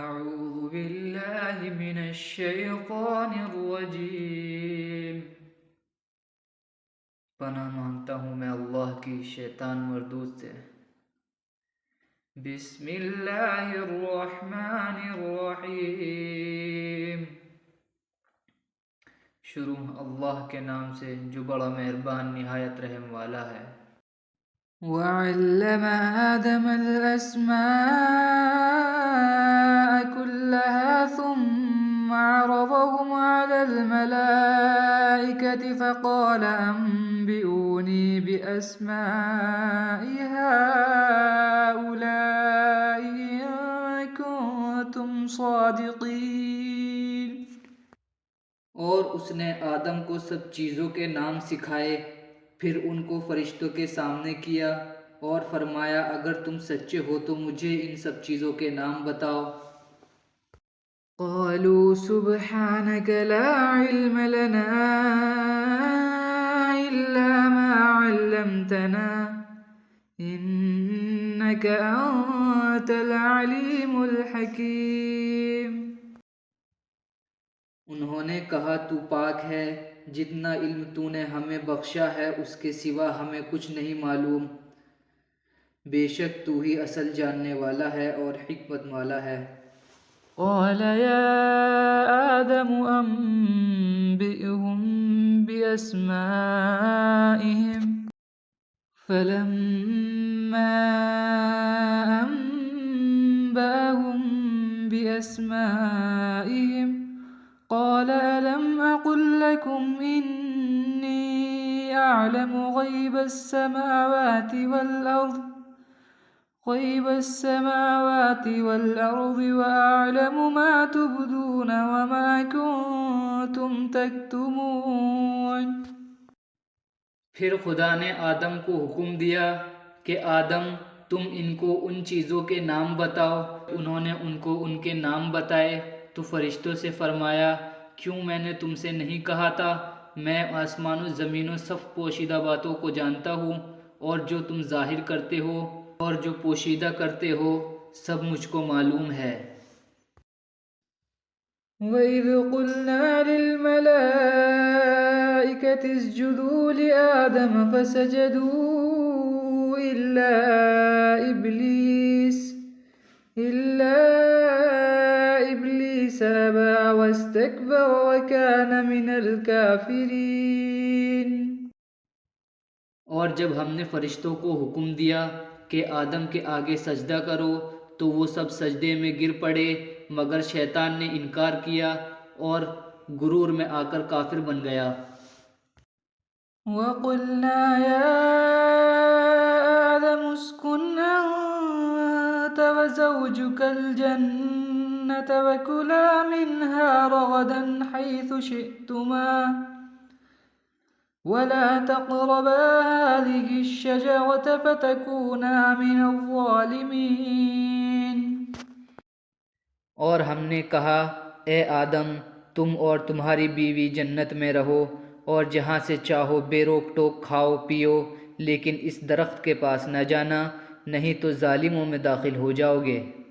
أعوذ بالله من الشيطان الرجیم۔ پناہ مانگتا ہوں میں اللہ کی شیطان مردود سے۔ بسم اللہ الرحمن الرحیم۔ شروع اللہ کے نام سے جو بڑا مہربان نہایت رحم والا ہے۔ وَعَلَّمَ آدَمَ الْأَسْمَاءَ كُلَّهَا ثُمَّ عَرَضَهُمْ عَلَى الْمَلَائِكَةِ فَقَالَ أَنبِئُونِي بِأَسْمَاءِ هَؤُلَاءِ إِن كُنتُمْ صَادِقِينَ۔ اور اس نے آدم کو سب چیزوں کے نام سکھائے، پھر ان کو فرشتوں کے سامنے کیا اور فرمایا اگر تم سچے ہو تو مجھے ان سب چیزوں کے نام بتاؤ۔ قالوا سبحانك لا علم لنا إلا ما علمتنا إنك أنت العليم الحكيم۔ انہوں نے کہا تو پاک ہے، جتنا علم تو نے ہمیں بخشا ہے اس کے سوا ہمیں کچھ نہیں معلوم، بے شک تو ہی اصل جاننے والا ہے اور حکمت والا ہے۔ قال يا آدم أنبئهم بأسمائهم فلما أنبأهم بأسمائهم قال ألم أقل لكم إني أعلم غيب السماوات والأرض وأعلم ما تبدون وما كنتم تكتمون۔ پھر خدا نے آدم کو حکم دیا کہ آدم تم ان کو ان چیزوں کے نام بتاؤ۔ انہوں نے ان کو ان کے نام بتائے تو فرشتوں سے فرمایا کیوں میں نے تم سے نہیں کہا تھا، میں آسمان و زمین و سب پوشیدہ باتوں کو جانتا ہوں، اور جو تم ظاہر کرتے ہو اور جو پوشیدہ کرتے ہو سب مجھ کو معلوم ہے۔ وَإِذْ قُلْنَا لِلْمَلَائِكَةِ اسْجُدُوا لِآدَمَ فَسَجَدُوا إِلَّا إِبْلِيسَ أَبَى وَاسْتَكْبَرَ وَكَانَ مِنَ الْكَافِرِينَ۔ اور جب ہم نے فرشتوں کو حکم دیا کہ آدم کے آگے سجدہ کرو تو وہ سب سجدے میں گر پڑے مگر شیطان نے انکار کیا اور غرور میں آ کر کافر بن گیا۔ وَقُلْنَا يَا آدَمُ اسْكُنْ أَنْتَ وَزَوْجُكَ الْجَنَّةَ وَكُلَا مِنْهَا رَغَدًا حَيْثُ شِئْتُمَا وَلَا تَقْرَبَا هَٰذِهِ الشَّجَرَةَ فَتَكُونَا مِنَ الظَّالِمِينَ۔ اور ہم نے کہا اے آدم تم اور تمہاری بیوی جنت میں رہو اور جہاں سے چاہو بے روک ٹوک کھاؤ پیو، لیکن اس درخت کے پاس نہ جانا نہیں تو ظالموں میں داخل ہو جاؤ گے۔